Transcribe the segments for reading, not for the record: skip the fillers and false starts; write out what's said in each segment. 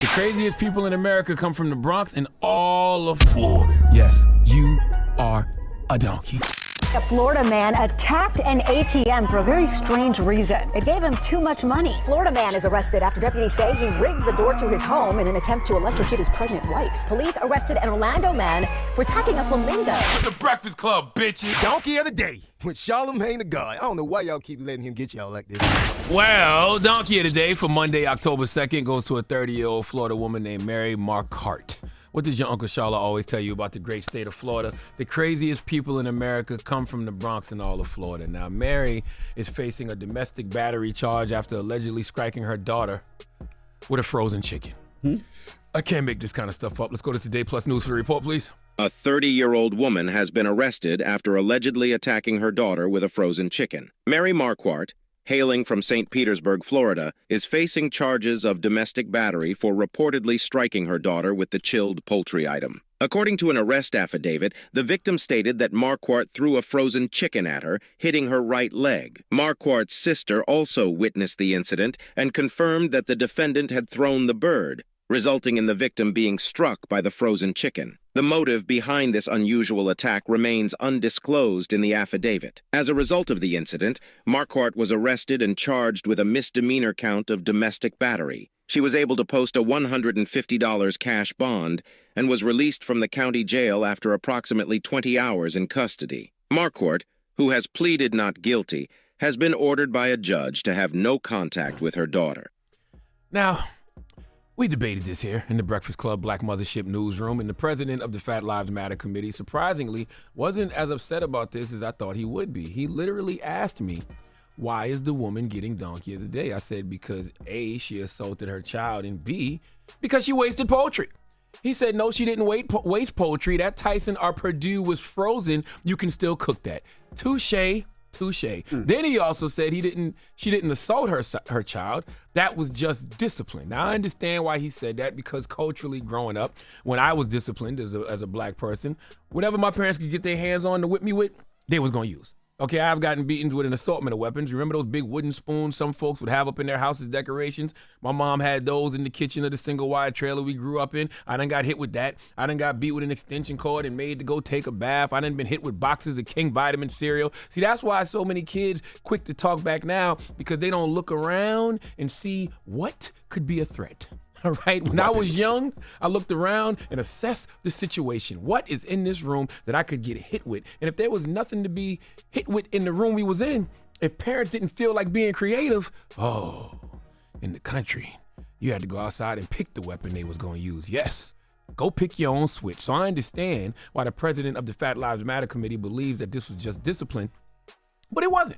The craziest people in America come from the Bronx and all of Florida. Yes, you are a donkey. A Florida man attacked an ATM for a very strange reason. It gave him too much money. Florida man is arrested after deputies say he rigged the door to his home in an attempt to electrocute his pregnant wife. Police arrested an Orlando man for attacking a flamingo. It's the Breakfast Club, bitches. Donkey of the day with Charlamagne the God. I don't know why y'all keep letting him get y'all like this. Well, Donkey of the Day for Monday, October 2nd goes to a 30-year-old Florida woman named Mary Marquardt. What does your Uncle Charla always tell you about the great state of Florida? The craziest people in America come from the Bronx and all of Florida. Now, Mary is facing a domestic battery charge after allegedly striking her daughter with a frozen chicken. I can't make this kind of stuff up. Let's go to Today Plus News for the report, please. A 30-year-old woman has been arrested after allegedly attacking her daughter with a frozen chicken. Mary Marquardt, hailing from St. Petersburg, Florida, is facing charges of domestic battery for reportedly striking her daughter with the chilled poultry item. According to an arrest affidavit, the victim stated that Marquardt threw a frozen chicken at her, hitting her right leg. Marquardt's sister also witnessed the incident and confirmed that the defendant had thrown the bird, resulting in the victim being struck by the frozen chicken. The motive behind this unusual attack remains undisclosed in the affidavit. As a result of the incident, Marquardt was arrested and charged with a misdemeanor count of domestic battery. She was able to post a $150 cash bond and was released from the county jail after approximately 20 hours in custody. Marquardt, who has pleaded not guilty, has been ordered by a judge to have no contact with her daughter. Now, we debated this here in the Breakfast Club Black Mothership newsroom, and the president of the Fat Lives Matter committee, surprisingly, wasn't as upset about this as I thought he would be. He literally asked me, why is the woman getting Donkey of the Day? I said, because A, she assaulted her child, and B, because she wasted poultry. He said, no, she didn't waste poultry. That Tyson or Purdue was frozen. You can still cook that. Touche. Then he also said she didn't assault her child. That was just discipline. Now, I understand why he said that, because culturally growing up, when I was disciplined as a black person, whatever my parents could get their hands on to whip me with, they was going to use. Okay, I've gotten beaten with an assortment of weapons. Remember those big wooden spoons some folks would have up in their house as decorations? My mom had those in the kitchen of the single-wide trailer we grew up in. I done got hit with that. I done got beat with an extension cord and made to go take a bath. I done been hit with boxes of King Vitamin cereal. See, that's why so many kids quick to talk back now, because they don't look around and see what could be a threat. All right. When I was young, I looked around and assessed the situation. What is in this room that I could get hit with? And if there was nothing to be hit with in the room we was in, if parents didn't feel like being creative, in the country, you had to go outside and pick the weapon they was going to use. Yes. Go pick your own switch. So I understand why the president of the Fat Lives Matter committee believes that this was just discipline, but it wasn't.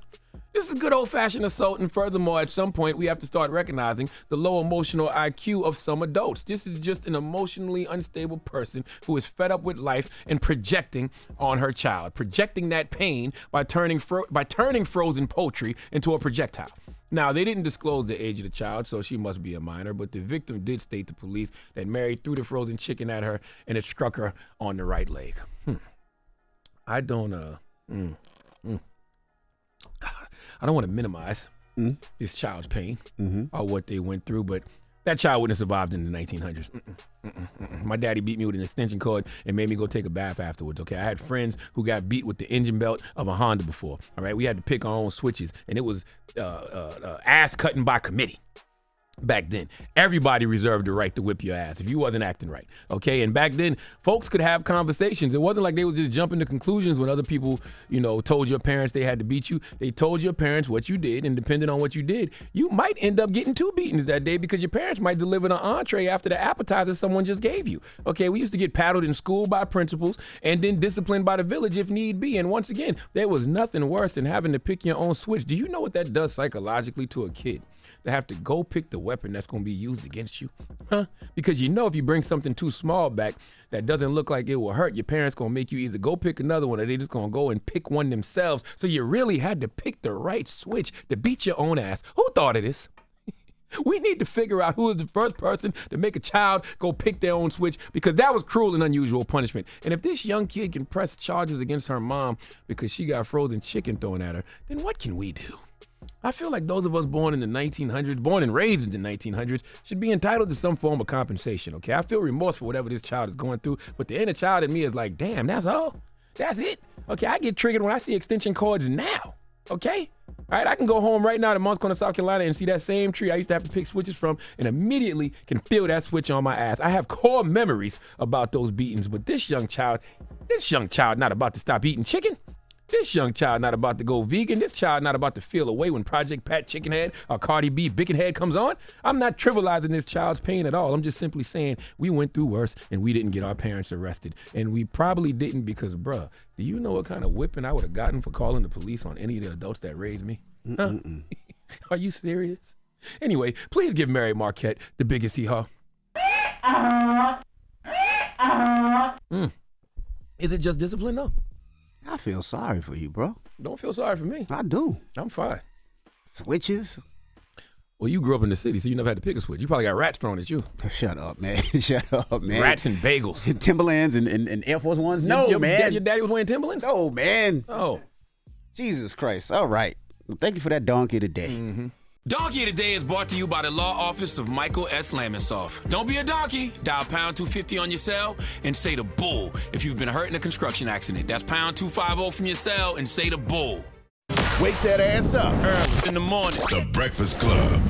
This is good old-fashioned assault, and furthermore, at some point, we have to start recognizing the low emotional IQ of some adults. This is just an emotionally unstable person who is fed up with life and projecting on her child, projecting that pain by turning frozen poultry into a projectile. Now, they didn't disclose the age of the child, so she must be a minor, but the victim did state to police that Mary threw the frozen chicken at her and it struck her on the right leg. I don't want to minimize this child's pain or what they went through, but that child wouldn't have survived in the 1900s. My daddy beat me with an extension cord and made me go take a bath afterwards, okay? I had friends who got beat with the engine belt of a Honda before, all right? We had to pick our own switches, and it was ass cutting by committee. Back then, everybody reserved the right to whip your ass if you wasn't acting right, okay? And back then, folks could have conversations. It wasn't like they would just jumping to conclusions when other people, told your parents they had to beat you. They told your parents what you did, and depending on what you did, you might end up getting 2 beatings that day because your parents might deliver an entree after the appetizer someone just gave you, okay? We used to get paddled in school by principals and then disciplined by the village if need be. And once again, there was nothing worse than having to pick your own switch. Do you know what that does psychologically to a kid? To have to go pick the weapon that's going to be used against you, Because if you bring something too small back that doesn't look like it will hurt, your parents going to make you either go pick another one or they just going to go and pick one themselves. So you really had to pick the right switch to beat your own ass. Who thought of this? We need to figure out who is the first person to make a child go pick their own switch, because that was cruel and unusual punishment. And if this young kid can press charges against her mom because she got frozen chicken thrown at her, then what can we do? I feel like those of us born in the 1900s, born and raised in the 1900s, should be entitled to some form of compensation, okay? I feel remorse for whatever this child is going through, but the inner child in me is like, damn, that's all? That's it? Okay, I get triggered when I see extension cords now, okay? All right, I can go home right now to Moncks Corner, South Carolina, and see that same tree I used to have to pick switches from, and immediately can feel that switch on my ass. I have core memories about those beatings, but this young child not about to stop eating chicken. This young child not about to go vegan. This child not about to feel away when Project Pat Chicken Head or Cardi B Bicken Head comes on. I'm not trivializing this child's pain at all. I'm just simply saying we went through worse and we didn't get our parents arrested. And we probably didn't because, bruh, do you know what kind of whipping I would have gotten for calling the police on any of the adults that raised me? Huh? Are you serious? Anyway, please give Mary Marquette the biggest hee-haw. Is it just discipline, though? I feel sorry for you, bro. Don't feel sorry for me. I do. I'm fine. Switches? Well, you grew up in the city, so you never had to pick a switch. You probably got rats thrown at you. Shut up, man. Shut up, man. Rats and bagels. Timberlands and Air Force Ones? No, man. Your daddy was wearing Timberlands? No, man. Oh. Jesus Christ. All right. Well, thank you for that donkey today. Mm-hmm. Donkey Today is brought to you by the law office of Michael S. Lamonsoff. Don't be a donkey. Dial pound 250 on your cell and say the bull if you've been hurt in a construction accident. That's pound 250 from your cell and say the bull. Wake that ass up. Early in the morning. The Breakfast Club.